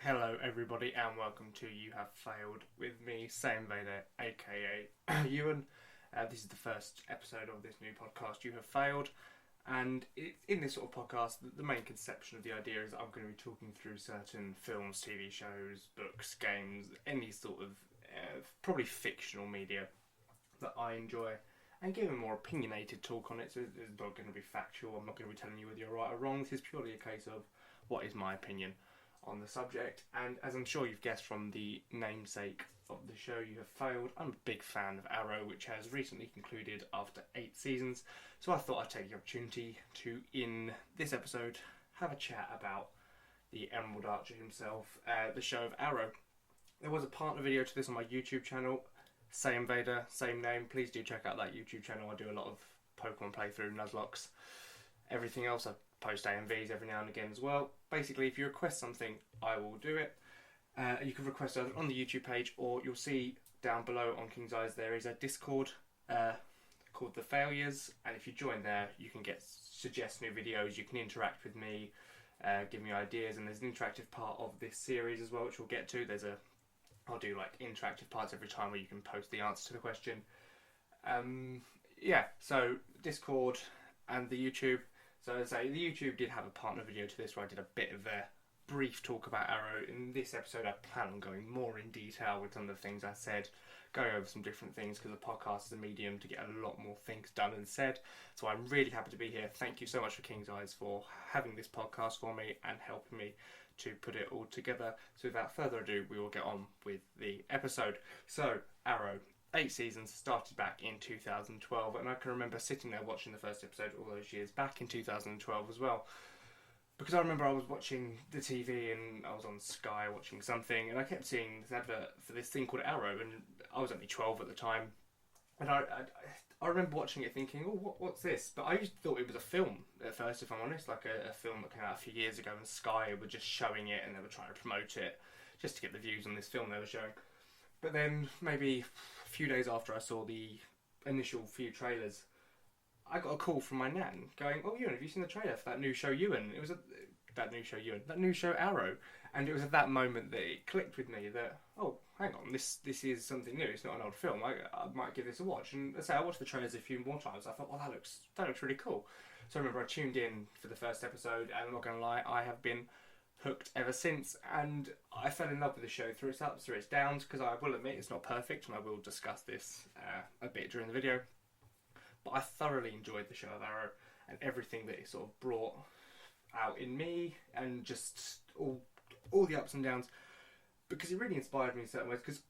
Hello everybody and welcome to You Have Failed with me, SaiyanVader, aka Ewan. This is the first episode of this new podcast, You Have Failed, and in this sort of podcast, the main conception of the idea is that I'm going to be talking through certain films, TV shows, books, games, any sort of probably fictional media that I enjoy, and give a more opinionated talk on it. So it's not going to be factual, I'm not going to be telling you whether you're right or wrong. This is purely a case of what is my opinion on the subject, and as I'm sure you've guessed from the namesake of the show, You Have Failed, I'm a big fan of Arrow, which has recently concluded after 8 seasons, so I thought I'd take the opportunity to, in this episode, have a chat about the Emerald Archer himself, the show of Arrow. There was a partner video to this on my YouTube channel, SaiyanVader, same name. Please do check out that YouTube channel. I do a lot of Pokemon playthrough, Nuzlocke, everything else. I post AMVs every now and again as well. Basically, if you request something, I will do it. You can request it on the YouTube page, or you'll see down below on King's Eyes there is a Discord called The Failures, and if you join there, you can suggest new videos, you can interact with me, give me ideas, and there's an interactive part of this series as well, which we'll get to. I'll do like interactive parts every time where you can post the answer to the question. So Discord and the YouTube. So as I say, the YouTube did have a partner video to this where I did a bit of a brief talk about Arrow. In this episode, I plan on going more in detail with some of the things I said, going over some different things, because the podcast is a medium to get a lot more things done and said. So I'm really happy to be here. Thank you so much for King's Eyes for having this podcast for me and helping me to put it all together. So without further ado, we will get on with the episode. So, Arrow. 8 seasons, started back in 2012, and I can remember sitting there watching the first episode all those years back in 2012 as well, because I remember I was watching the TV and I was on Sky watching something, and I kept seeing this advert for this thing called Arrow, and I was only 12 at the time, and I remember watching it thinking, oh, what's this? But I just thought it was a film at first, if I'm honest, like a film that came out a few years ago, and Sky were just showing it and they were trying to promote it just to get the views on this film they were showing. But then, maybe a few days after I saw the initial few trailers, I got a call from my nan going, "Oh, Ewan, have you seen the trailer for that new show, Ewan?" It was that new show Arrow, and it was at that moment that it clicked with me that, oh, hang on, this is something new. It's not an old film. I might give this a watch. And I watched the trailers a few more times. I thought, well, that looks really cool. So I remember I tuned in for the first episode, and I'm not going to lie, I have been hooked ever since, and I fell in love with the show through its ups, through its downs, because I will admit it's not perfect, and I will discuss this a bit during the video, but I thoroughly enjoyed the show of Arrow and everything that it sort of brought out in me, and just all the ups and downs, because it really inspired me in certain ways. Because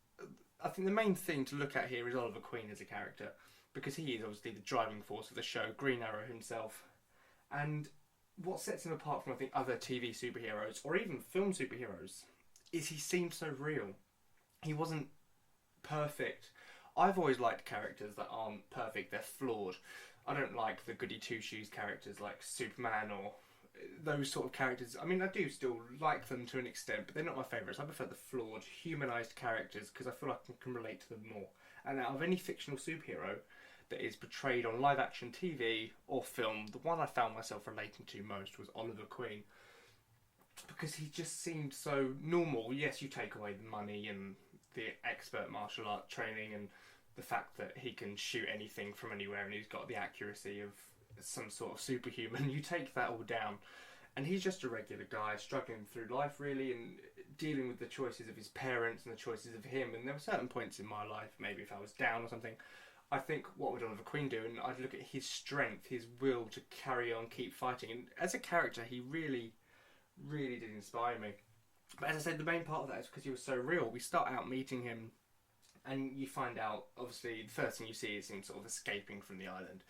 I think the main thing to look at here is Oliver Queen as a character, because he is obviously the driving force of the show, Green Arrow himself, and what sets him apart from, I think, other TV superheroes, or even film superheroes, is he seems so real. He wasn't perfect. I've always liked characters that aren't perfect, they're flawed. I don't like the goody two-shoes characters like Superman or those sort of characters. I mean, I do still like them to an extent, but they're not my favourites. I prefer the flawed, humanised characters, because I feel like I can relate to them more. And out of any fictional superhero that is portrayed on live action TV or film, the one I found myself relating to most was Oliver Queen, because he just seemed so normal. Yes, you take away the money and the expert martial art training and the fact that he can shoot anything from anywhere and he's got the accuracy of some sort of superhuman, you take that all down, and he's just a regular guy struggling through life really, and dealing with the choices of his parents and the choices of him. And there were certain points in my life, maybe if I was down or something, I think, what would Oliver Queen do? And I'd look at his strength, his will to carry on, keep fighting. And as a character, he really, really did inspire me. But as I said, the main part of that is because he was so real. We start out meeting him, and you find out, obviously, the first thing you see is him sort of escaping from the island.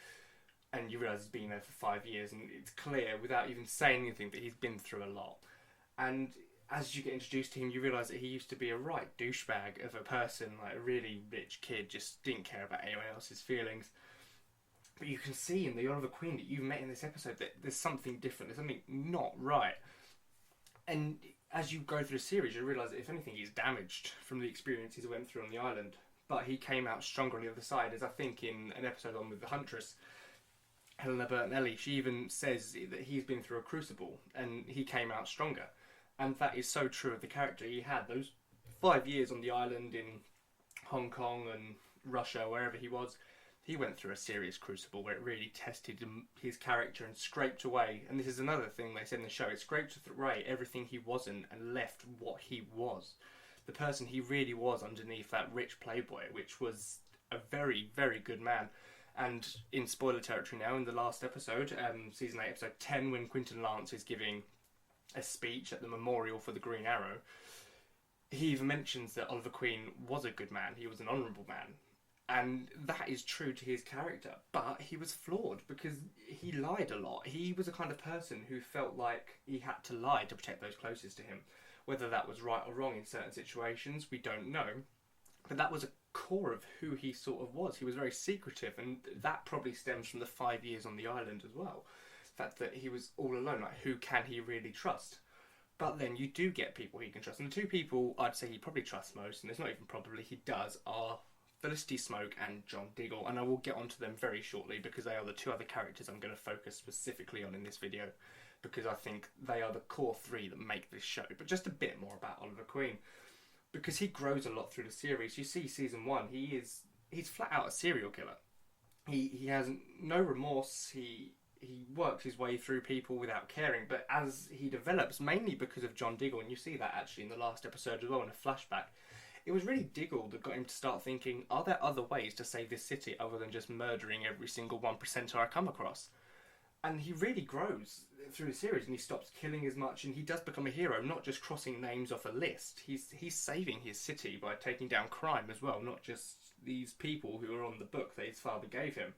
And you realise he's been there for 5 years, and it's clear, without even saying anything, that he's been through a lot. And as you get introduced to him, you realise that he used to be a right douchebag of a person, like a really rich kid, just didn't care about anyone else's feelings. But you can see in the Oliver Queen that you've met in this episode that there's something different, there's something not right. And as you go through the series, you realise that if anything, he's damaged from the experiences he went through on the island. But he came out stronger on the other side, as I think in an episode on with the Huntress, Helena Bertinelli, she even says that he's been through a crucible and he came out stronger. And that is so true of the character. He had those 5 years on the island in Hong Kong and Russia, wherever he was. He went through a serious crucible where it really tested his character and scraped away. And this is another thing they said in the show. It scraped away everything he wasn't and left what he was. The person he really was underneath that rich playboy, which was a very, very good man. And in spoiler territory now, in the last episode, season 8, episode 10, when Quentin Lance is giving a speech at the memorial for the Green Arrow, he even mentions that Oliver Queen was a good man. He was an honourable man. And that is true to his character. But he was flawed because he lied a lot. He was a kind of person who felt like he had to lie to protect those closest to him. Whether that was right or wrong in certain situations, we don't know. But that was a core of who he sort of was. He was very secretive, and that probably stems from the 5 years on the island as well. The fact that he was all alone, like who can he really trust? But then you do get people he can trust. And the two people I'd say he probably trusts most, and it's not even probably, he does, are Felicity Smoke and John Diggle, and I will get onto them very shortly because they are the two other characters I'm going to focus specifically on in this video, because I think they are the core three that make this show. But just a bit more about Oliver Queen, because he grows a lot through the series. You see season 1, he's flat out a serial killer. He has no remorse, he works his way through people without caring, but as he develops, mainly because of John Diggle, and you see that actually in the last episode as well in a flashback, it was really Diggle that got him to start thinking, are there other ways to save this city other than just murdering every single 1%er I come across? And he really grows through the series, and he stops killing as much, and he does become a hero, not just crossing names off a list. He's saving his city by taking down crime as well, not just these people who are on the book that his father gave him.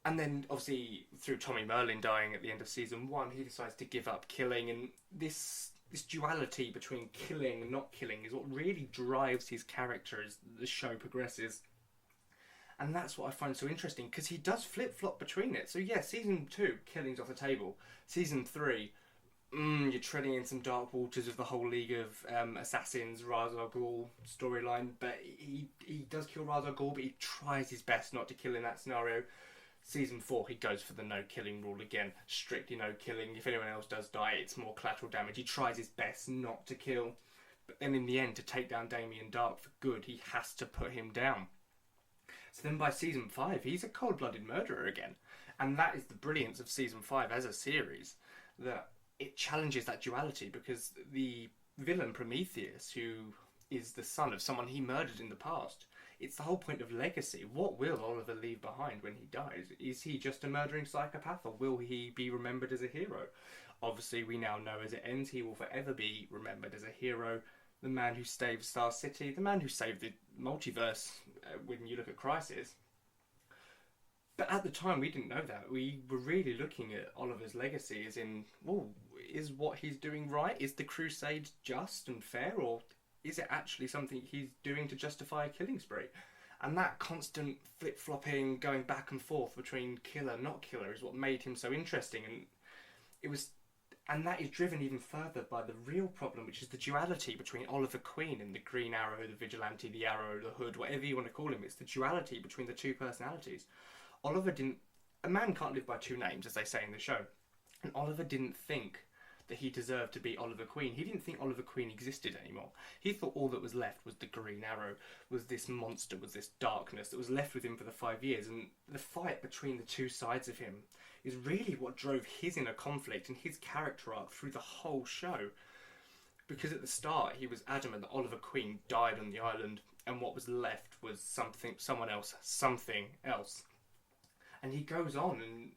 And then, obviously, through Tommy Merlin dying at the end of season 1, he decides to give up killing, and this duality between killing and not killing is what really drives his character as the show progresses. And that's what I find so interesting, because he does flip-flop between it. So yeah, season 2, killing's off the table. Season 3, you're treading in some dark waters of the whole League of Assassins, Ra's al Ghul storyline, but he does kill Ra's al Ghul, but he tries his best not to kill in that scenario. Season 4, he goes for the no-killing rule again. Strictly no-killing. If anyone else does die, it's more collateral damage. He tries his best not to kill. But then in the end, to take down Damien Dark for good, he has to put him down. So then by season 5, he's a cold-blooded murderer again. And that is the brilliance of season 5 as a series. That it challenges that duality, because the villain Prometheus, who is the son of someone he murdered in the past, it's the whole point of legacy. What will Oliver leave behind when he dies? Is he just a murdering psychopath, or will he be remembered as a hero? Obviously, we now know as it ends, he will forever be remembered as a hero. The man who saved Star City, the man who saved the multiverse when you look at Crisis. But at the time, we didn't know that. We were really looking at Oliver's legacy as in, well, is what he's doing right? Is the crusade just and fair, or is it actually something he's doing to justify a killing spree? And that constant flip-flopping, going back and forth between killer, not killer, is what made him so interesting. And that is driven even further by the real problem, which is the duality between Oliver Queen and the Green Arrow, the Vigilante, the Arrow, the Hood, whatever you want to call him. It's the duality between the two personalities. A man can't live by two names, as they say in the show. And Oliver didn't think that he deserved to be Oliver Queen. He didn't think Oliver Queen existed anymore. He thought all that was left was the Green Arrow, was this monster, was this darkness that was left with him for the 5 years. And the fight between the two sides of him is really what drove his inner conflict and his character arc through the whole show. Because at the start, he was adamant that Oliver Queen died on the island, and what was left was something else. And he goes on, and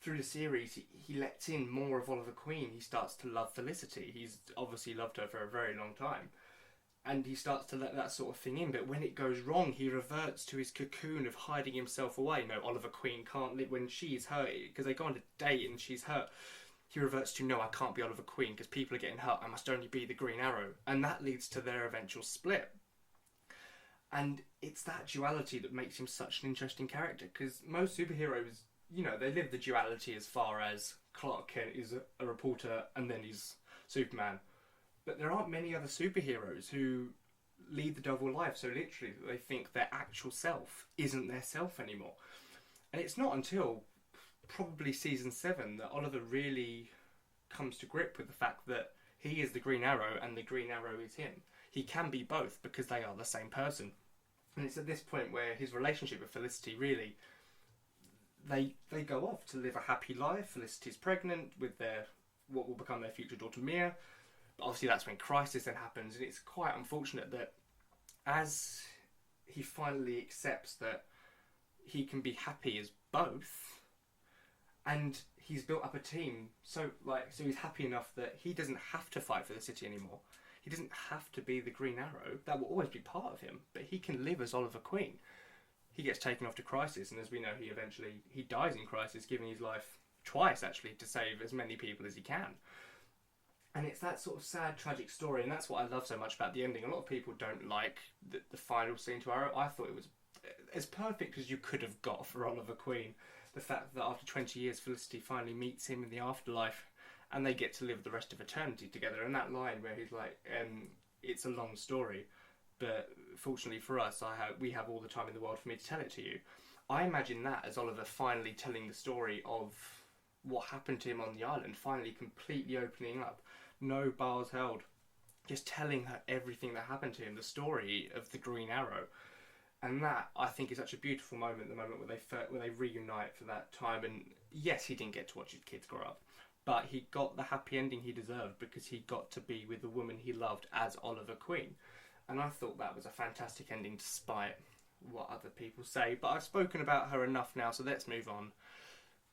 through the series, he lets in more of Oliver Queen. He starts to love Felicity. He's obviously loved her for a very long time. And he starts to let that sort of thing in. But when it goes wrong, he reverts to his cocoon of hiding himself away. No, Oliver Queen can't live when she's hurt, because they go on a date and she's hurt. He reverts to, no, I can't be Oliver Queen because people are getting hurt. I must only be the Green Arrow. And that leads to their eventual split. And it's that duality that makes him such an interesting character, because most superheroes, you know, they live the duality as far as Clark Kent is a reporter and then he's Superman. But there aren't many other superheroes who lead the double life, so literally they think their actual self isn't their self anymore. And it's not until probably season 7 that Oliver really comes to grip with the fact that He is the Green Arrow, and the Green Arrow is him. He can be both because they are the same person. And it's at this point where his relationship with Felicity really, they go off to live a happy life. Felicity's pregnant with their what will become their future daughter Mia. But obviously that's when crisis then happens, and it's quite unfortunate that as he finally accepts that he can be happy as both, and he's built up a team, so he's happy enough that he doesn't have to fight for the city anymore. He doesn't have to be the Green Arrow. That will always be part of him, but he can live as Oliver Queen. He gets taken off to Crisis, and as we know, he dies in Crisis, giving his life twice actually to save as many people as he can. And it's that sort of sad, tragic story, and that's what I love so much about the ending. A lot of people don't like the final scene to Arrow. I thought it was as perfect as you could have got for Oliver Queen. The fact that after 20 years, Felicity finally meets him in the afterlife, and they get to live the rest of eternity together. And that line where he's like, it's a long story, but fortunately for us, we have all the time in the world for me to tell it to you. I imagine that as Oliver finally telling the story of what happened to him on the island, finally completely opening up. No bars held, just telling her everything that happened to him, the story of the Green Arrow. And that, I think, is such a beautiful moment, the moment where they reunite for that time. And yes, he didn't get to watch his kids grow up, but he got the happy ending he deserved because he got to be with the woman he loved as Oliver Queen. And I thought that was a fantastic ending despite what other people say. But I've spoken about her enough now, so let's move on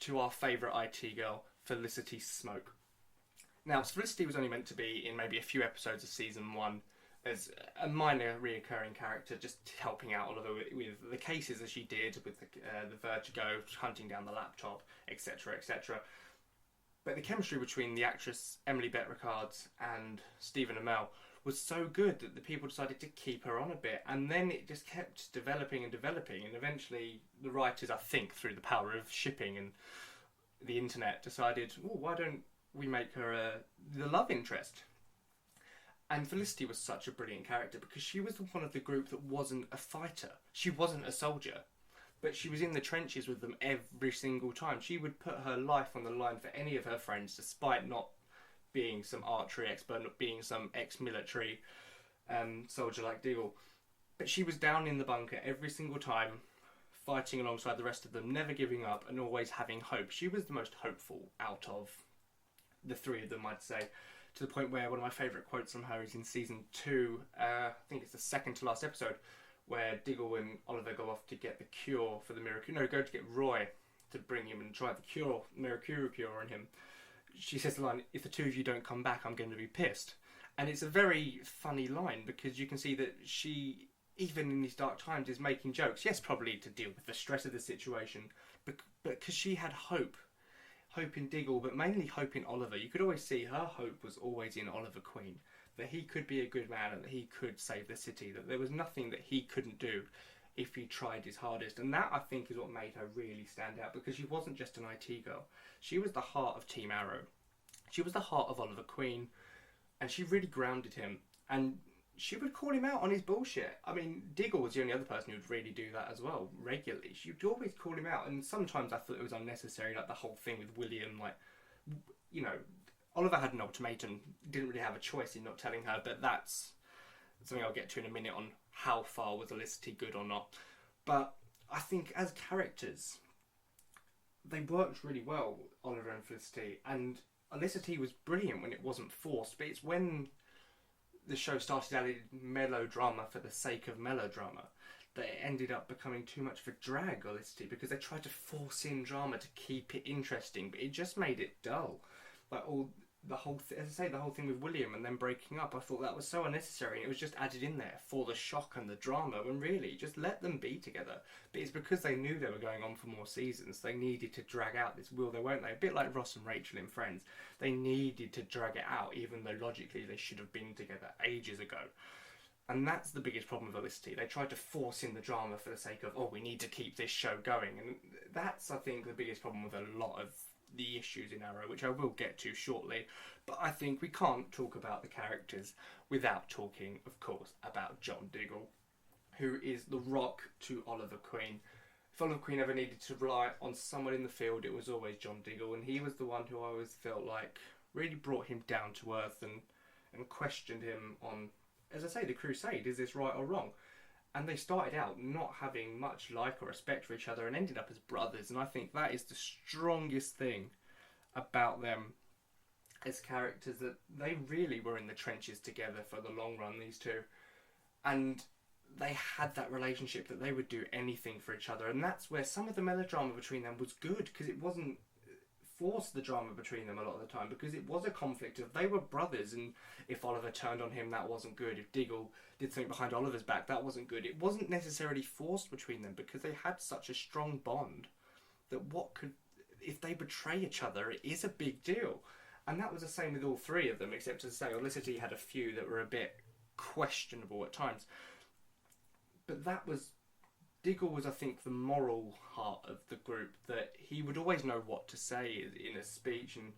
to our favourite IT girl, Felicity Smoke. Now, Felicity was only meant to be in maybe a few episodes of season 1 as a minor reoccurring character, just helping out Oliver with the cases as she did with the vertigo, hunting down the laptop, etc., etc. But the chemistry between the actress Emily Bett Rickards and Stephen Amell was so good that the people decided to keep her on a bit, and then it just kept developing, and eventually the writers, I think through the power of shipping and the internet, decided, why don't we make her the love interest? And Felicity was such a brilliant character because she was one of the group that wasn't a fighter. She wasn't a soldier, but she was in the trenches with them every single time. She would put her life on the line for any of her friends, despite not being some archery expert, not being some ex-military soldier like Diggle. But she was down in the bunker every single time, fighting alongside the rest of them, never giving up and always having hope. She was the most hopeful out of the three of them, I'd say, to the point where one of my favourite quotes from her is in season 2, I think it's the second to last episode, where Diggle and Oliver go off to get the cure for the Mirakuru. No, go to get Roy to bring him and try the cure, Mirakuru cure on him. She says the line, "If the two of you don't come back, I'm going to be pissed." And it's a very funny line because you can see that she, even in these dark times, is making jokes. Yes, probably to deal with the stress of the situation, but because she had hope in Diggle, but mainly hope in Oliver. You could always see her hope was always in Oliver Queen, that he could be a good man and that he could save the city, that there was nothing that he couldn't do if he tried his hardest. And that, I think, is what made her really stand out, because she wasn't just an IT girl. She was the heart of Team Arrow. She was the heart of Oliver Queen, and she really grounded him. And she would call him out on his bullshit. I mean, Diggle was the only other person who would really do that as well, regularly. She would always call him out, and sometimes I thought it was unnecessary, like the whole thing with William, like, you know, Oliver had an ultimatum, didn't really have a choice in not telling her, but that's something I'll get to in a minute on how far was Felicity good or not. But I think as characters, they worked really well, Oliver and Felicity, and Felicity was brilliant when it wasn't forced, but it's when the show started adding melodrama for the sake of melodrama that it ended up becoming too much of a drag, Felicity, because they tried to force in drama to keep it interesting, but it just made it dull. Like the whole thing with William and them breaking up, I thought that was so unnecessary, and it was just added in there for the shock and the drama, when really, just let them be together. But it's because they knew they were going on for more seasons, they needed to drag out this will they won't they, a bit like Ross and Rachel in Friends. They needed to drag it out, even though logically they should have been together ages ago. And that's the biggest problem with Felicity. They tried to force in the drama for the sake of, we need to keep this show going, and that's, I think, the biggest problem with a lot of the issues in Arrow, which I will get to shortly. But I think we can't talk about the characters without talking, of course, about John Diggle, who is the rock to Oliver Queen. If Oliver Queen ever needed to rely on someone in the field, it was always John Diggle, and he was the one who I always felt like really brought him down to earth and and questioned him on, as I say, the crusade. Is this right or wrong? And they started out not having much like or respect for each other and ended up as brothers. And I think that is the strongest thing about them as characters, that they really were in the trenches together for the long run, these two. And they had that relationship that they would do anything for each other. And that's where some of the melodrama between them was good, because it wasn't forced, the drama between them a lot of the time, because it was a conflict of they were brothers, and if Oliver turned on him, that wasn't good. If Diggle did something behind Oliver's back, that wasn't good. It wasn't necessarily forced between them, because they had such a strong bond that if they betray each other, it is a big deal. And that was the same with all three of them, except to say Olicity had a few that were a bit questionable at times. But Diggle was, I think, the moral heart of the group, that he would always know what to say in a speech. And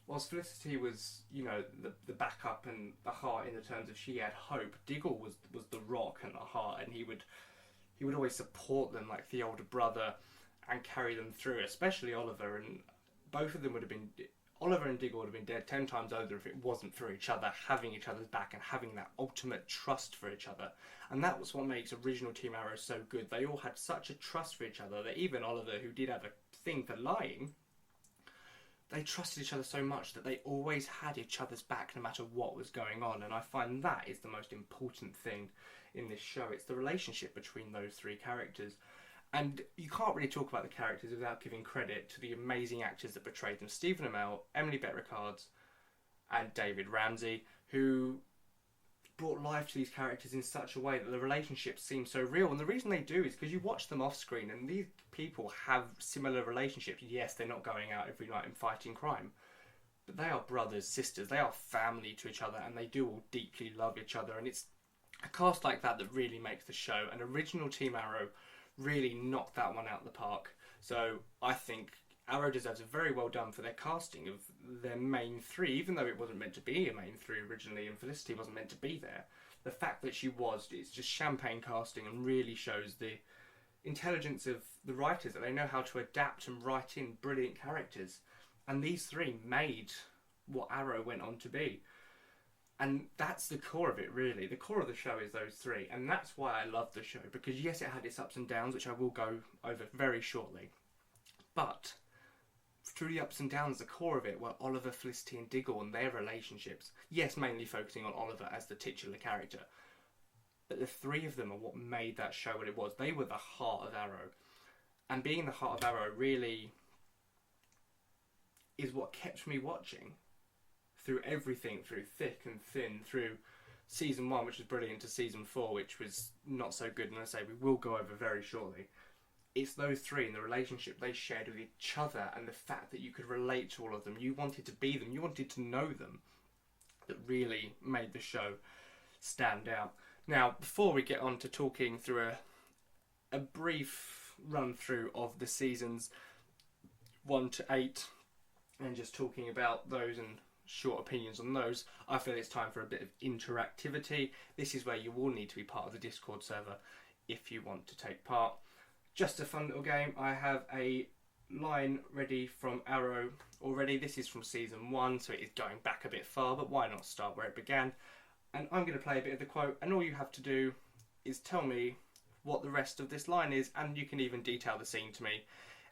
whilst Felicity was, the backup and the heart in the terms of she had hope, Diggle was the rock and the heart, and he would always support them like the older brother and carry them through, especially Oliver. And both of them Oliver and Diggle would have been dead 10 times over if it wasn't for each other, having each other's back and having that ultimate trust for each other. And that was what makes original Team Arrow so good. They all had such a trust for each other that even Oliver, who did have a thing for lying, they trusted each other so much that they always had each other's back no matter what was going on. And I find that is the most important thing in this show. It's the relationship between those three characters. And you can't really talk about the characters without giving credit to the amazing actors that portrayed them. Stephen Amell, Emily Bett-Rickards, and David Ramsey, who brought life to these characters in such a way that the relationships seem so real. And the reason they do is because you watch them off screen and these people have similar relationships. Yes, they're not going out every night and fighting crime, but they are brothers, sisters, they are family to each other, and they do all deeply love each other. And it's a cast like that that really makes the show. And original Team Arrow really knocked that one out of the park. So I think Arrow deserves a very well done for their casting of their main three, even though it wasn't meant to be a main three originally and Felicity wasn't meant to be there. The fact that she was, it's just champagne casting and really shows the intelligence of the writers, that they know how to adapt and write in brilliant characters. And these three made what Arrow went on to be. And that's the core of it, really. The core of the show is those three. And that's why I love the show. Because yes, it had its ups and downs, which I will go over very shortly. But through the ups and downs, the core of it were Oliver, Felicity and Diggle and their relationships. Yes, mainly focusing on Oliver as the titular character. But the three of them are what made that show what it was. They were the heart of Arrow. And being the heart of Arrow really is what kept me watching. Through everything, through thick and thin, through season 1, which was brilliant, to season 4, which was not so good, and I say we will go over very shortly. It's those three and the relationship they shared with each other, and the fact that you could relate to all of them, you wanted to be them, you wanted to know them, that really made the show stand out. Now, before we get on to talking through a brief run through of the seasons 1 to 8, and just talking about those and short opinions on those, I feel it's time for a bit of interactivity. This is where you will need to be part of the Discord server if you want to take part. Just a fun little game. I have a line ready from Arrow already. This is from season 1, so it is going back a bit far, but why not start where it began? And I'm going to play a bit of the quote, and all you have to do is tell me what the rest of this line is, and you can even detail the scene to me.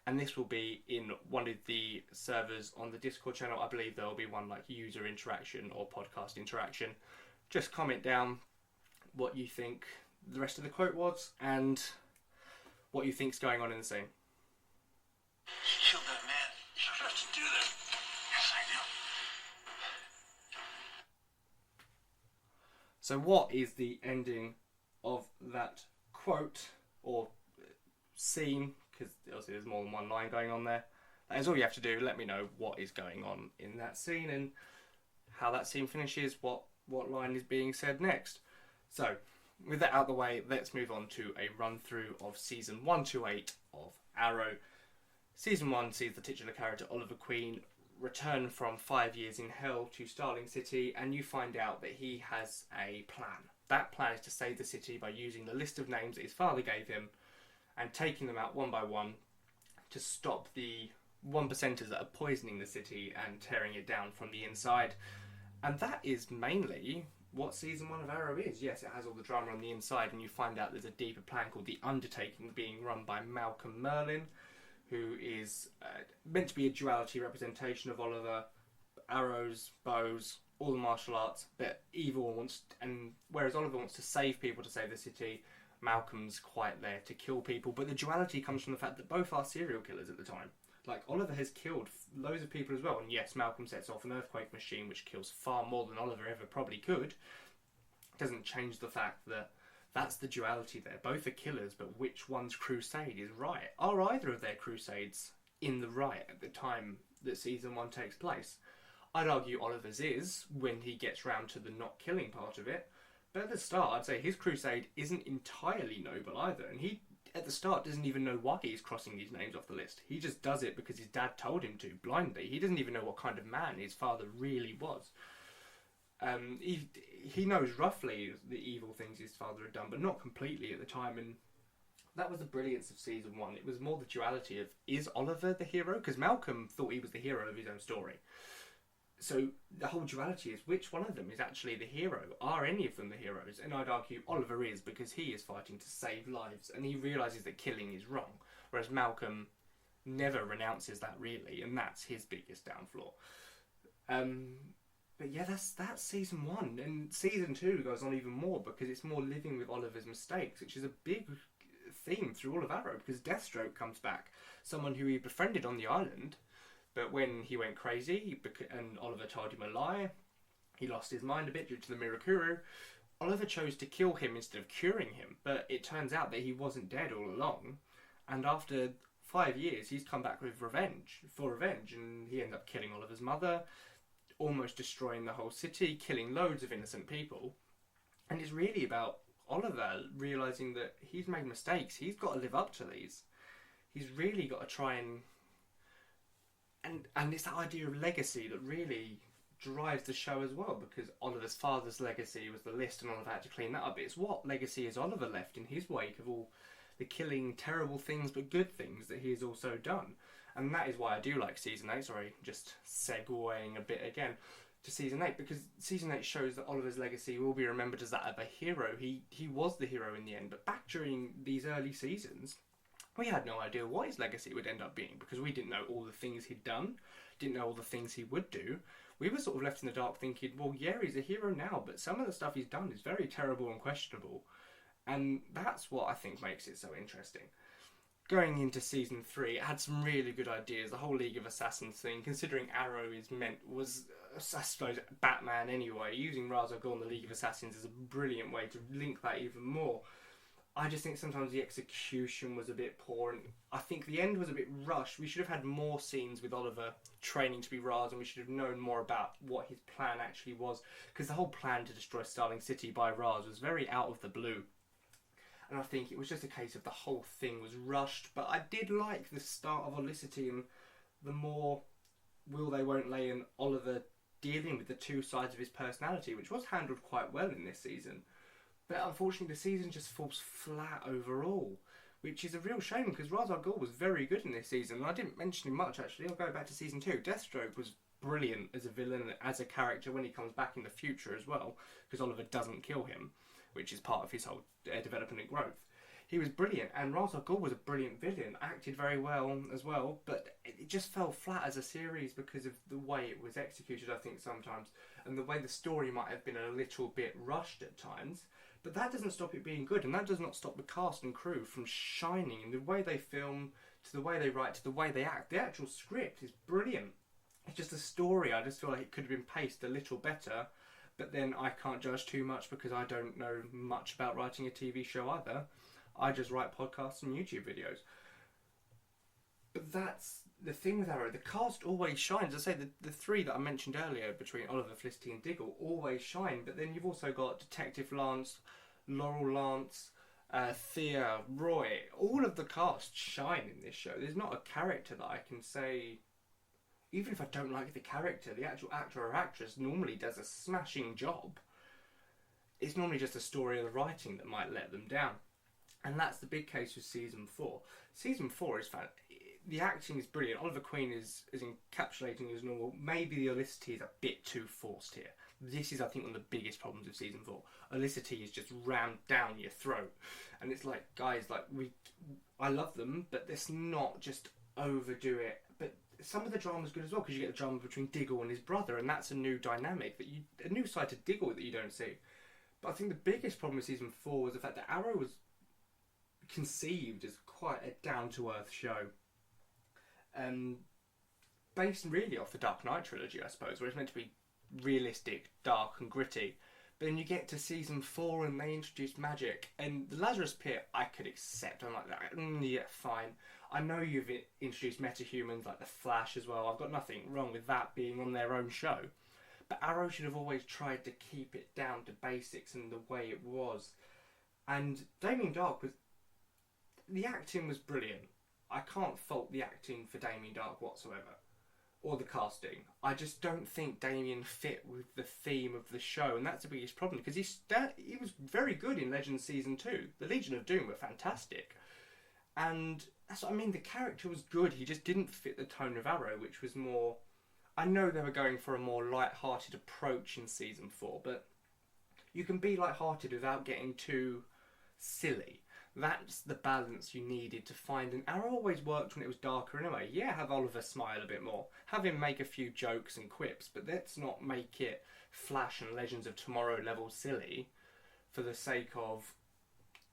And this will be in one of the servers on the Discord channel. I believe there will be one like user interaction or podcast interaction. Just comment down what you think the rest of the quote was and what you think's going on in the scene. You killed that man. You don't have to do that. Yes, I do. So what is the ending of that quote or scene? Because obviously there's more than one line going on there. That is all you have to do. Let me know what is going on in that scene and how that scene finishes, what line is being said next. So, with that out of the way, let's move on to a run through of season 1 to 8 of Arrow. Season 1 sees the titular character Oliver Queen return from 5 years in hell to Starling City, and you find out that he has a plan. That plan is to save the city by using the list of names that his father gave him and taking them out one by one to stop the 1%ers that are poisoning the city and tearing it down from the inside. And that is mainly what season 1 of Arrow is. Yes, it has all the drama on the inside, and you find out there's a deeper plan called the Undertaking being run by Malcolm Merlyn, who is meant to be a duality representation of Oliver. Arrows, bows, all the martial arts, but evil wants, and whereas Oliver wants to save people to save the city, Malcolm's quite there to kill people. But the duality comes from the fact that both are serial killers at the time. Like, Oliver has killed loads of people as well, and yes, Malcolm sets off an earthquake machine which kills far more than Oliver ever probably could. Doesn't change the fact that that's the duality there. Both are killers, but which one's crusade is right? Are either of their crusades in the right at the time that season 1 takes place? I'd argue Oliver's is, when he gets round to the not killing part of it. But at the start, I'd say his crusade isn't entirely noble either. And he, at the start, doesn't even know why he's crossing these names off the list. He just does it because his dad told him to, blindly. He doesn't even know what kind of man his father really was. He knows roughly the evil things his father had done, but not completely at the time. And that was the brilliance of season 1. It was more the duality of, is Oliver the hero? Because Malcolm thought he was the hero of his own story. So the whole duality is, which one of them is actually the hero? Are any of them the heroes? And I'd argue Oliver is, because he is fighting to save lives and he realises that killing is wrong. Whereas Malcolm never renounces that really, and that's his biggest downfall. But yeah, that's season 1. And season 2 goes on even more because it's more living with Oliver's mistakes, which is a big theme through all of Arrow, because Deathstroke comes back, someone who he befriended on the island. But when he went crazy and Oliver told him a lie, he lost his mind a bit due to the Mirakuru. Oliver chose to kill him instead of curing him, but it turns out that he wasn't dead all along. And after 5 years, he's come back with revenge, and he ends up killing Oliver's mother, almost destroying the whole city, killing loads of innocent people. And it's really about Oliver realising that he's made mistakes. He's got to live up to these. He's really got to try and it's that idea of legacy that really drives the show as well, because Oliver's father's legacy was the list and Oliver had to clean that up. It's what legacy has Oliver left in his wake of all the killing, terrible things but good things that he has also done. And that is why I do like season 8. Sorry, just segueing a bit again to season 8, because season 8 shows that Oliver's legacy will be remembered as that of a hero. He was the hero in the end, but back during these early seasons, we had no idea what his legacy would end up being, because we didn't know all the things he'd done, didn't know all the things he would do. We were sort of left in the dark thinking, well, yeah, he's a hero now, but some of the stuff he's done is very terrible and questionable. And that's what I think makes it so interesting. Going into season 3, it had some really good ideas. The whole League of Assassins thing, considering Arrow was, I suppose, Batman anyway. Using Ra's al Ghul and the League of Assassins is a brilliant way to link that even more. I just think sometimes the execution was a bit poor, and I think the end was a bit rushed. We should have had more scenes with Oliver training to be Ra's, and we should have known more about what his plan actually was, because the whole plan to destroy Starling City by Ra's was very out of the blue. And I think it was just a case of the whole thing was rushed, but I did like the start of Olicity and the more will they won't they and Oliver dealing with the two sides of his personality, which was handled quite well in this season. But unfortunately the season just falls flat overall, which is a real shame, because Ra's al Ghul was very good in this season, and I didn't mention him much actually. I'll go back to season 2. Deathstroke was brilliant as a villain and as a character when he comes back in the future as well, because Oliver doesn't kill him, which is part of his whole development and growth. He was brilliant, and Ra's al Ghul was a brilliant villain, acted very well as well, but it just fell flat as a series because of the way it was executed, I think, sometimes, and the way the story might have been a little bit rushed at times. But that doesn't stop it being good, and that does not stop the cast and crew from shining in the way they film, to the way they write, to the way they act. The actual script is brilliant. It's just the story, I just feel like it could have been paced a little better, but then I can't judge too much because I don't know much about writing a TV show either. I just write podcasts and YouTube videos. But that's the thing with Arrow. The cast always shines. I say the three that I mentioned earlier between Oliver, Felicity and Diggle always shine. But then you've also got Detective Lance, Laurel Lance, Thea, Roy. All of the cast shine in this show. There's not a character that I can say, even if I don't like the character, the actual actor or actress normally does a smashing job. It's normally just the story or the writing that might let them down. And that's the big case with season 4. Season 4 is fantastic. The acting is brilliant. Oliver Queen is encapsulating as normal. Maybe the Olicity is a bit too forced here. This is, I think, one of the biggest problems of season 4. Olicity is just rammed down your throat, and it's like, guys, like I love them, but let's not just overdo it. But some of the drama's good as well, because you get the drama between Diggle and his brother, and that's a new dynamic, a new side to Diggle that you don't see. But I think the biggest problem with season 4 was the fact that Arrow was conceived as quite a down-to-earth show, based really off the Dark Knight trilogy, I suppose, where it's meant to be realistic, dark and gritty. But then you get to season 4 and they introduce magic, and the Lazarus Pit I could accept. I'm like, yeah, fine. I know you've introduced metahumans like the Flash as well. I've got nothing wrong with that being on their own show. But Arrow should have always tried to keep it down to basics and the way it was. And Damien Dark the acting was brilliant. I can't fault the acting for Damien Dark whatsoever, or the casting. I just don't think Damien fit with the theme of the show, and that's the biggest problem, because he was very good in Legends Season 2. The Legion of Doom were fantastic. And that's what I mean, the character was good, he just didn't fit the tone of Arrow, which was more... I know they were going for a more light-hearted approach in Season 4, but you can be light-hearted without getting too silly. That's the balance you needed to find, and Arrow always worked when it was darker anyway. Yeah, have Oliver smile a bit more, have him make a few jokes and quips, but let's not make it Flash and Legends of Tomorrow level silly for the sake of...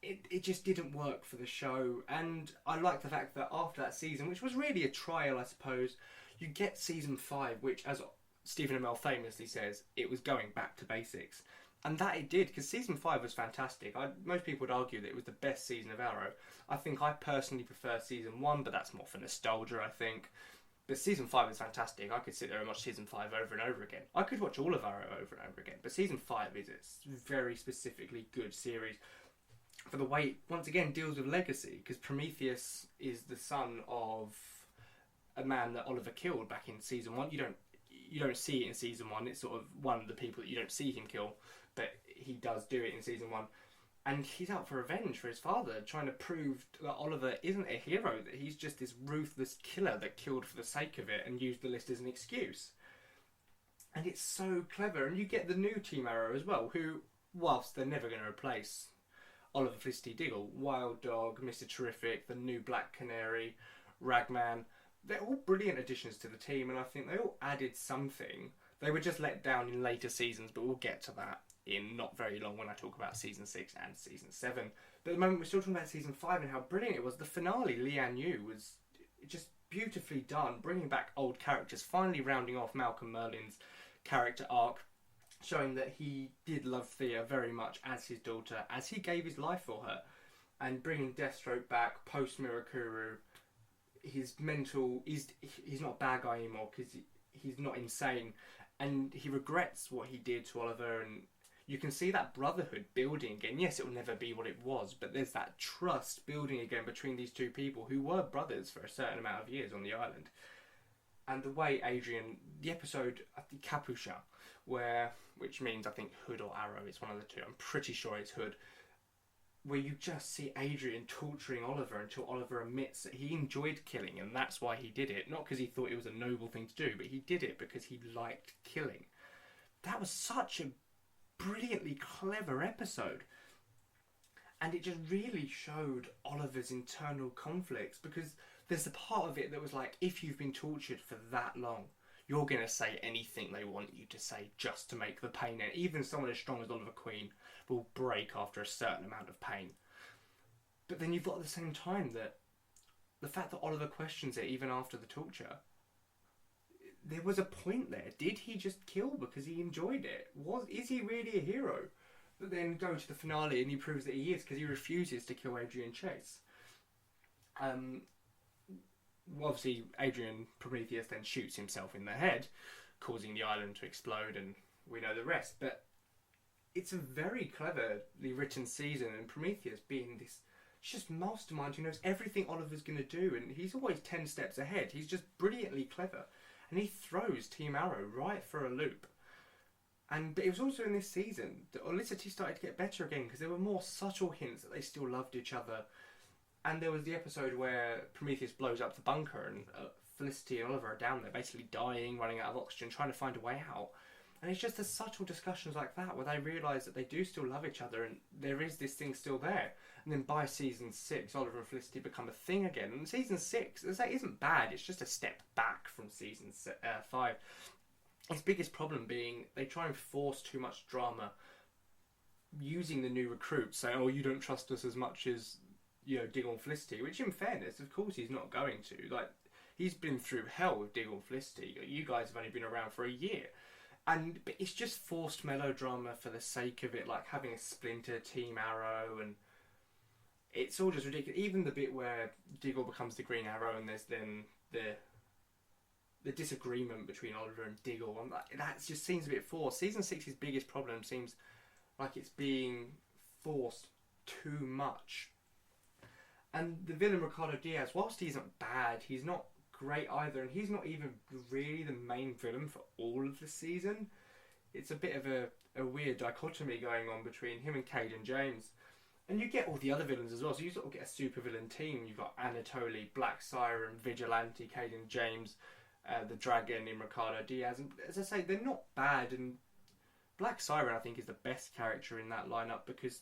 It just didn't work for the show. And I like the fact that after that season, which was really a trial, I suppose, you get season 5, which, as Stephen Amell famously says, it was going back to basics. And that it did, because season 5 was fantastic. Most people would argue that it was the best season of Arrow. I think I personally prefer season 1, but that's more for nostalgia, I think. But season 5 is fantastic. I could sit there and watch season 5 over and over again. I could watch all of Arrow over and over again. But season 5 is a very specifically good series for the way it, once again, deals with legacy. Because Prometheus is the son of a man that Oliver killed back in season 1. You don't see it in season 1. It's sort of one of the people that you don't see him kill, but he does do it in season 1. And he's out for revenge for his father, trying to prove that Oliver isn't a hero, that he's just this ruthless killer that killed for the sake of it and used the list as an excuse. And it's so clever. And you get the new Team Arrow as well, who, whilst they're never going to replace Oliver Felicity Diggle, Wild Dog, Mr. Terrific, the new Black Canary, Ragman, they're all brilliant additions to the team, and I think they all added something. They were just let down in later seasons, but we'll get to that in not very long when I talk about season 6 and season 7. But at the moment we're still talking about season 5 and how brilliant it was. The finale, Lian Yu, was just beautifully done, bringing back old characters, finally rounding off Malcolm Merlyn's character arc, showing that he did love Thea very much as his daughter, as he gave his life for her, and bringing Deathstroke back post Mirakuru. His mental, he's not a bad guy anymore because he's not insane, and he regrets what he did to Oliver, and you can see that brotherhood building again. Yes, it will never be what it was, but there's that trust building again between these two people who were brothers for a certain amount of years on the island. And the way Adrian, the episode, I think Capuchin, which means I think Hood or Arrow, it's one of the two, I'm pretty sure it's Hood, where you just see Adrian torturing Oliver until Oliver admits that he enjoyed killing, and that's why he did it. Not because he thought it was a noble thing to do, but he did it because he liked killing. That was such a brilliantly clever episode. And it just really showed Oliver's internal conflicts, because there's the part of it that was like, if you've been tortured for that long, you're going to say anything they want you to say just to make the pain end. Even someone as strong as Oliver Queen will break after a certain amount of pain. But then you've got at the same time that the fact that Oliver questions it even after the torture, there was a point there. Did he just kill because he enjoyed it? Is he really a hero? But then go to the finale and he proves that he is, because he refuses to kill Adrian Chase. Obviously, Adrian Prometheus then shoots himself in the head, causing the island to explode, and we know the rest. But it's a very cleverly written season, and Prometheus being this just mastermind who knows everything Oliver's going to do, and he's always 10 steps ahead. He's just brilliantly clever, and he throws Team Arrow right for a loop. But it was also in this season that Olicity started to get better again, because there were more subtle hints that they still loved each other. And there was the episode where Prometheus blows up the bunker, and Felicity and Oliver are down there basically dying, running out of oxygen, trying to find a way out. And it's just the subtle discussions like that where they realise that they do still love each other and there is this thing still there. And then by season 6, Oliver and Felicity become a thing again. And season 6, as I say, isn't bad. It's just a step back from season 5. Its biggest problem being they try and force too much drama using the new recruits, saying, "Oh, you don't trust us as much as, you know, Diggle and Felicity," which in fairness, of course he's not going to. Like, he's been through hell with Diggle and Felicity. You guys have only been around for a year. But it's just forced melodrama for the sake of it, like having a Splinter, Team Arrow, and it's all just ridiculous. Even the bit where Diggle becomes the Green Arrow and there's then the disagreement between Oliver and Diggle, and that just seems a bit forced. Season 6's biggest problem seems like it's being forced too much. And the villain Ricardo Diaz, whilst he isn't bad, he's not great either, and he's not even really the main villain for all of the season. It's a bit of a weird dichotomy going on between him and Caden James. And you get all the other villains as well, so you sort of get a super villain team. You've got Anatoly, Black Siren, Vigilante, Caden James, the Dragon in Ricardo Diaz. And as I say, they're not bad, and Black Siren I think is the best character in that lineup because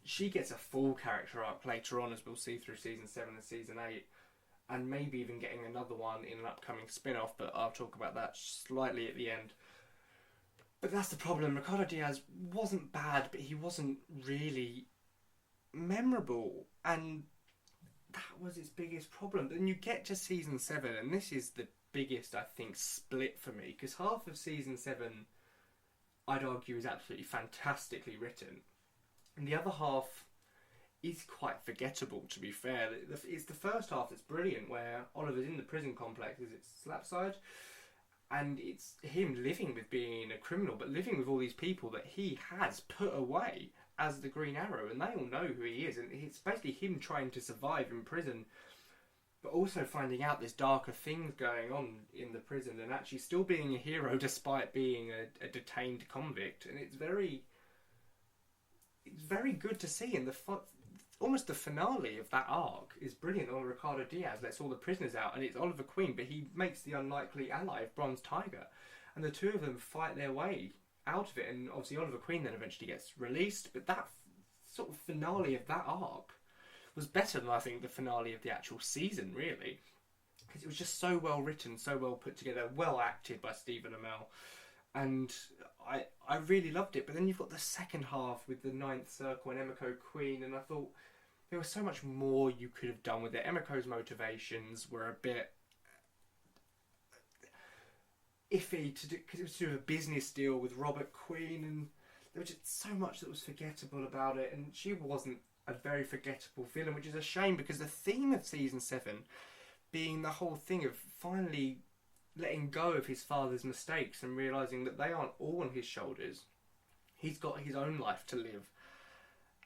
she gets a full character arc later on, as we'll see through season 7 and season 8. And maybe even getting another one in an upcoming spin-off, but I'll talk about that slightly at the end. But that's the problem. Ricardo Diaz wasn't bad, but he wasn't really memorable. And that was its biggest problem. Then you get to season 7, and this is the biggest, I think, split for me. Because half of season 7, I'd argue, is absolutely fantastically written. And the other half is quite forgettable, to be fair. It's the first half that's brilliant, where Oliver's in the prison complex, is it Slapside? And it's him living with being a criminal, but living with all these people that he has put away as the Green Arrow, and they all know who he is, and it's basically him trying to survive in prison, but also finding out there's darker things going on in the prison, and actually still being a hero despite being a detained convict. And it's very good to see, and almost the finale of that arc is brilliant. On Ricardo Diaz lets all the prisoners out, and it's Oliver Queen, but he makes the unlikely ally of Bronze Tiger, and the two of them fight their way out of it. And obviously Oliver Queen then eventually gets released, but that sort of finale of that arc was better than I think the finale of the actual season, really, because it was just so well written, so well put together, well acted by Stephen Amell. And I really loved it. But then you've got the second half with the Ninth Circle and Emiko Queen, and I thought there was so much more you could have done with it. Emiko's motivations were a bit iffy to do, because it was to do a business deal with Robert Queen, and there was just so much that was forgettable about it, and she wasn't a very forgettable villain, which is a shame, because the theme of season 7 being the whole thing of finally letting go of his father's mistakes and realising that they aren't all on his shoulders. He's got his own life to live.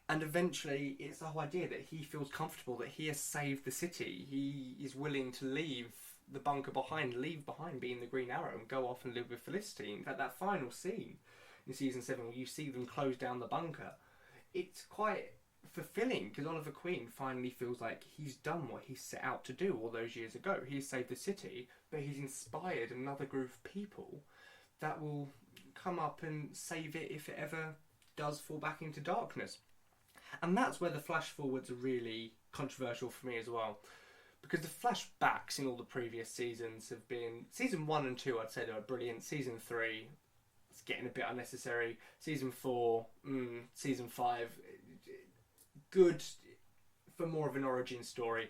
And eventually it's the whole idea that he feels comfortable, that he has saved the city. He is willing to leave the bunker behind, leave behind being the Green Arrow and go off and live with Felicity. In fact, that final scene in season 7 where you see them close down the bunker, it's quite fulfilling, because Oliver Queen finally feels like he's done what he set out to do all those years ago. He's saved the city, but he's inspired another group of people that will come up and save it if it ever does fall back into darkness. And that's where the flash forwards are really controversial for me as well, because the flashbacks in all the previous seasons have been, season 1 and 2 I'd say they were brilliant. Season 3, it's getting a bit unnecessary. Season 4, season 5, good for more of an origin story.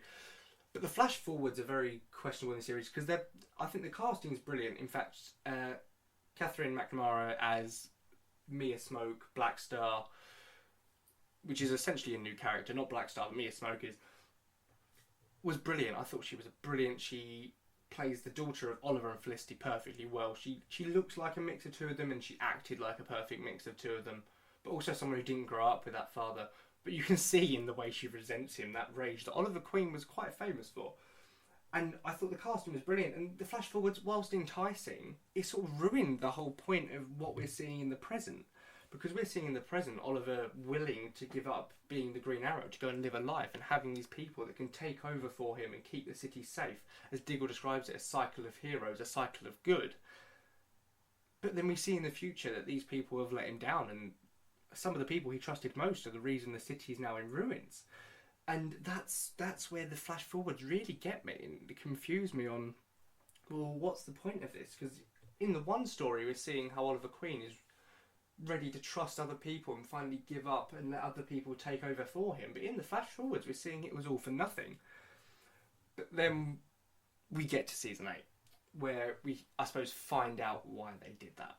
But the flash forwards are very questionable in the series, because I think the casting is brilliant. In fact, Catherine McNamara as Mia Smoke, Black Star, which is essentially a new character, not Black Star, but Mia Smoke was brilliant. I thought she was brilliant. She plays the daughter of Oliver and Felicity perfectly well. She looks like a mix of two of them, and she acted like a perfect mix of two of them, but also someone who didn't grow up with that father. But you can see in the way she resents him that rage that Oliver Queen was quite famous for. And I thought the casting was brilliant. And the flash forwards, whilst enticing, it sort of ruined the whole point of what we're seeing in the present. Because we're seeing in the present Oliver willing to give up being the Green Arrow to go and live a life, and having these people that can take over for him and keep the city safe. As Diggle describes it, a cycle of heroes, a cycle of good. But then we see in the future that these people have let him down, and some of the people he trusted most are the reason the city is now in ruins. And that's where the flash forwards really get me and confuse me on, well, what's the point of this? Because in the one story, we're seeing how Oliver Queen is ready to trust other people and finally give up and let other people take over for him. But in the flash forwards, we're seeing it was all for nothing. But then we get to season 8, where we, I suppose, find out why they did that.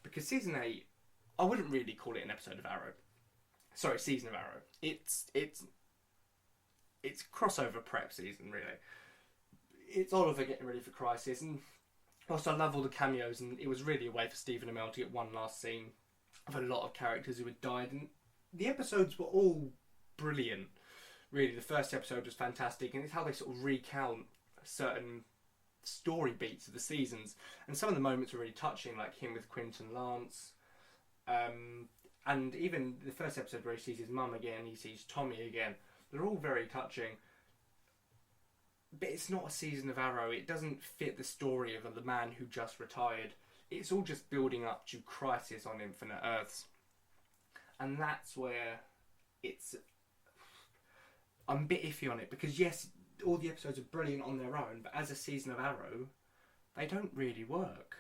Because season 8, I wouldn't really call it an episode of Arrow. Sorry, season of Arrow. It's crossover prep season, really. It's Oliver getting ready for Crisis, and whilst I love all the cameos, and it was really a way for Stephen Amell to get one last scene of a lot of characters who had died, and the episodes were all brilliant. Really, the first episode was fantastic, and it's how they sort of recount certain story beats of the seasons, and some of the moments were really touching, like him with Quentin Lance, and even the first episode where he sees his mum again, he sees Tommy again. They're all very touching. But it's not a season of Arrow. It doesn't fit the story of the man who just retired. It's all just building up to Crisis on Infinite Earths. And that's where I'm a bit iffy on it. Because yes, all the episodes are brilliant on their own. But as a season of Arrow, they don't really work.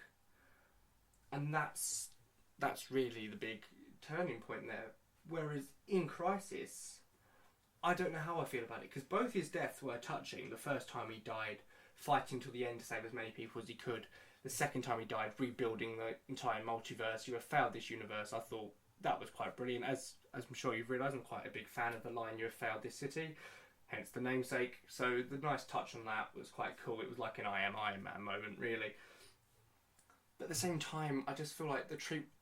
And that's really the big turning point there. Whereas in Crisis, I don't know how I feel about it, because both his deaths were touching. The first time he died, fighting till the end to save as many people as he could. The second time he died, rebuilding the entire multiverse. You have failed this universe. I thought that was quite brilliant. As I'm sure you've realised, I'm quite a big fan of the line, "You have failed this city," hence the namesake. So the nice touch on that was quite cool. It was like an I Am Iron Man moment, really. But at the same time, I just feel like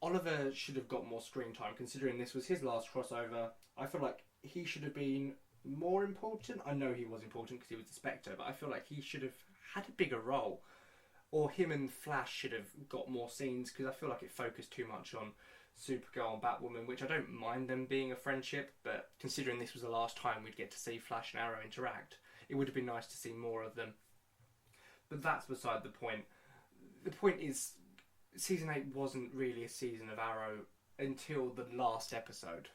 Oliver should have got more screen time, considering this was his last crossover. I feel like he should have been more important. I know he was important because he was the Spectre, but I feel like he should have had a bigger role. Or him and Flash should have got more scenes, because I feel like it focused too much on Supergirl and Batwoman, which I don't mind them being a friendship, but considering this was the last time we'd get to see Flash and Arrow interact, it would have been nice to see more of them. But that's beside the point. The point is, season 8 wasn't really a season of Arrow until the last episode.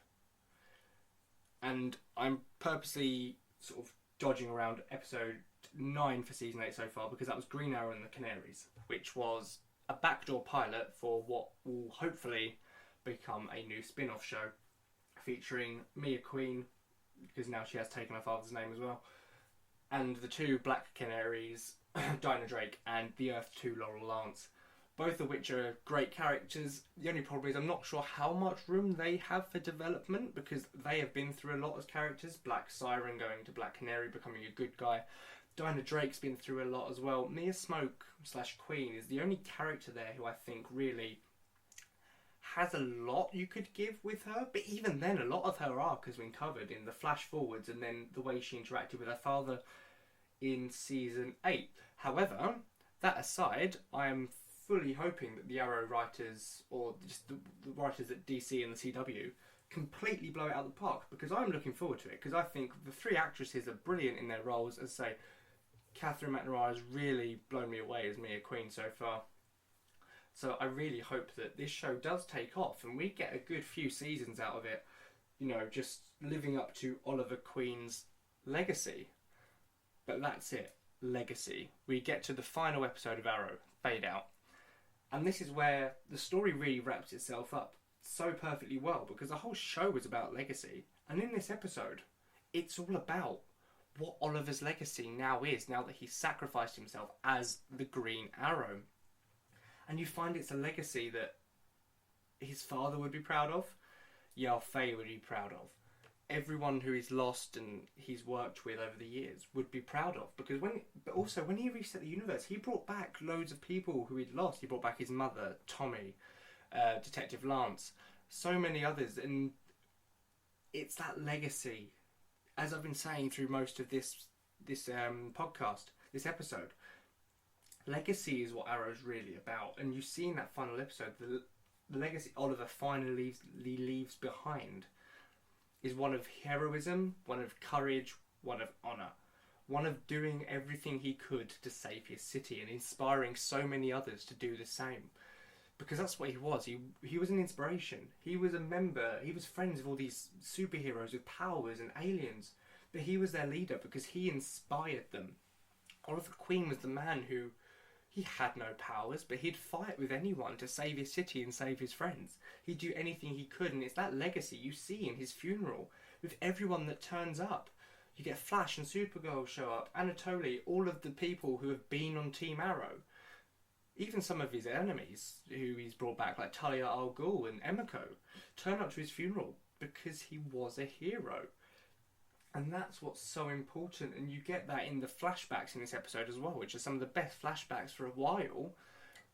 And I'm purposely sort of dodging around episode 9 for season 8 so far, because that was Green Arrow and the Canaries, which was a backdoor pilot for what will hopefully become a new spin-off show featuring Mia Queen, because now she has taken her father's name as well, and the two Black Canaries, Dinah Drake, and the Earth 2 Laurel Lance, both of which are great characters. The only problem is I'm not sure how much room they have for development, because they have been through a lot as characters. Black Siren going to Black Canary, becoming a good guy. Dinah Drake's been through a lot as well. Mia Smoke / Queen is the only character there who I think really has a lot you could give with her. But even then, a lot of her arc has been covered in the flash forwards and then the way she interacted with her father in season 8. However, that aside, I am fully hoping that the Arrow writers, or just the writers at DC and the CW, completely blow it out of the park, because I'm looking forward to it, because I think the three actresses are brilliant in their roles. As I say, Catherine McNamara has really blown me away as Mia Queen so far. So I really hope that this show does take off and we get a good few seasons out of it, you know, just living up to Oliver Queen's legacy. But that's it, legacy. We get to the final episode of Arrow, Fade Out. And this is where the story really wraps itself up so perfectly well, because the whole show is about legacy. And in this episode, it's all about what Oliver's legacy now is, now that he's sacrificed himself as the Green Arrow. And you find it's a legacy that his father would be proud of, Yao Fei would be proud of, everyone who he's lost and he's worked with over the years would be proud of. Because but also when he reset the universe, he brought back loads of people who he'd lost. He brought back his mother, Tommy, Detective Lance, so many others. And it's that legacy, as I've been saying through most of this podcast, this episode. Legacy is what Arrow's really about, and you see in that final episode the legacy Oliver finally leaves behind is one of heroism, one of courage, one of honour, one of doing everything he could to save his city and inspiring so many others to do the same. because that's what he was. He was an inspiration. He was a member. He was friends with all these superheroes with powers and aliens. But he was their leader because he inspired them. Oliver Queen was the man who, he had no powers, but he'd fight with anyone to save his city and save his friends. He'd do anything he could, and it's that legacy you see in his funeral with everyone that turns up. You get Flash and Supergirl show up, Anatoly, all of the people who have been on Team Arrow. Even some of his enemies, who he's brought back, like Talia al Ghul and Emiko, turn up to his funeral because he was a hero. And that's what's so important, and you get that in the flashbacks in this episode as well, which are some of the best flashbacks for a while,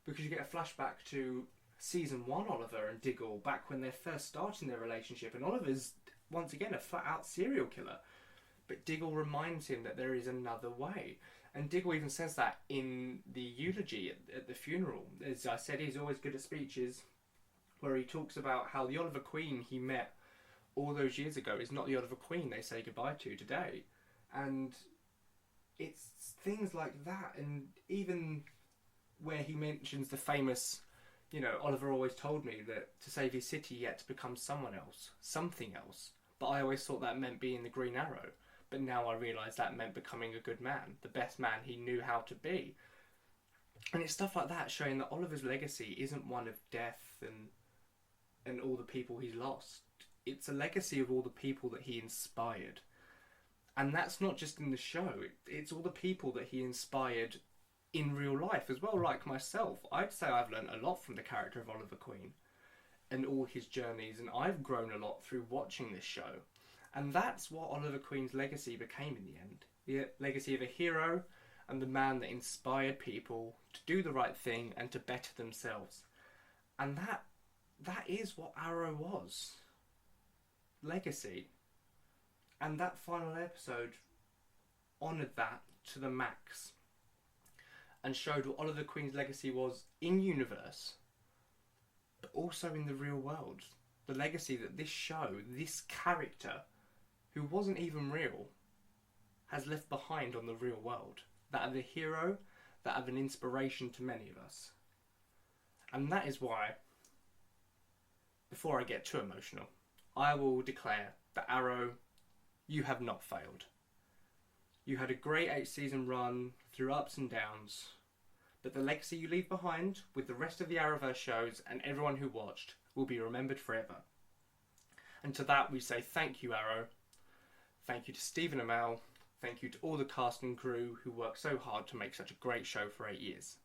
because you get a flashback to Season 1 Oliver and Diggle, back when they're first starting their relationship, and Oliver's, once again, a flat-out serial killer. But Diggle reminds him that there is another way. And Diggle even says that in the eulogy at the funeral. As I said, he's always good at speeches, where he talks about how the Oliver Queen he met all those years ago is not the Oliver Queen they say goodbye to today. And it's things like that, and even where he mentions the famous, Oliver always told me that to save his city he had to become someone else, something else. But I always thought that meant being the Green Arrow. But now I realise that meant becoming a good man, the best man he knew how to be. And it's stuff like that showing that Oliver's legacy isn't one of death and all the people he's lost. It's a legacy of all the people that he inspired. And that's not just in the show, it's all the people that he inspired in real life as well, like myself. I'd say I've learned a lot from the character of Oliver Queen and all his journeys, and I've grown a lot through watching this show. And that's what Oliver Queen's legacy became in the end. The legacy of a hero and the man that inspired people to do the right thing and to better themselves. And that is what Arrow was. Legacy. And that final episode honoured that to the max and showed what Oliver Queen's legacy was in universe, but also in the real world. The legacy that this show, this character, who wasn't even real, has left behind on the real world. That of a hero, that of an inspiration to many of us. And that is why, before I get too emotional, I will declare that Arrow, you have not failed. You had a great 8-season run through ups and downs, but the legacy you leave behind with the rest of the Arrowverse shows and everyone who watched will be remembered forever. And to that we say thank you, Arrow. Thank you to Stephen Amell. Thank you to all the cast and crew who worked so hard to make such a great show for 8 years.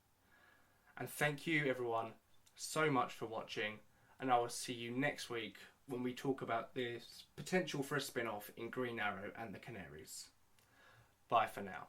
And thank you everyone so much for watching, and I will see you next week when we talk about this potential for a spin-off in Green Arrow and the Canaries. Bye for now.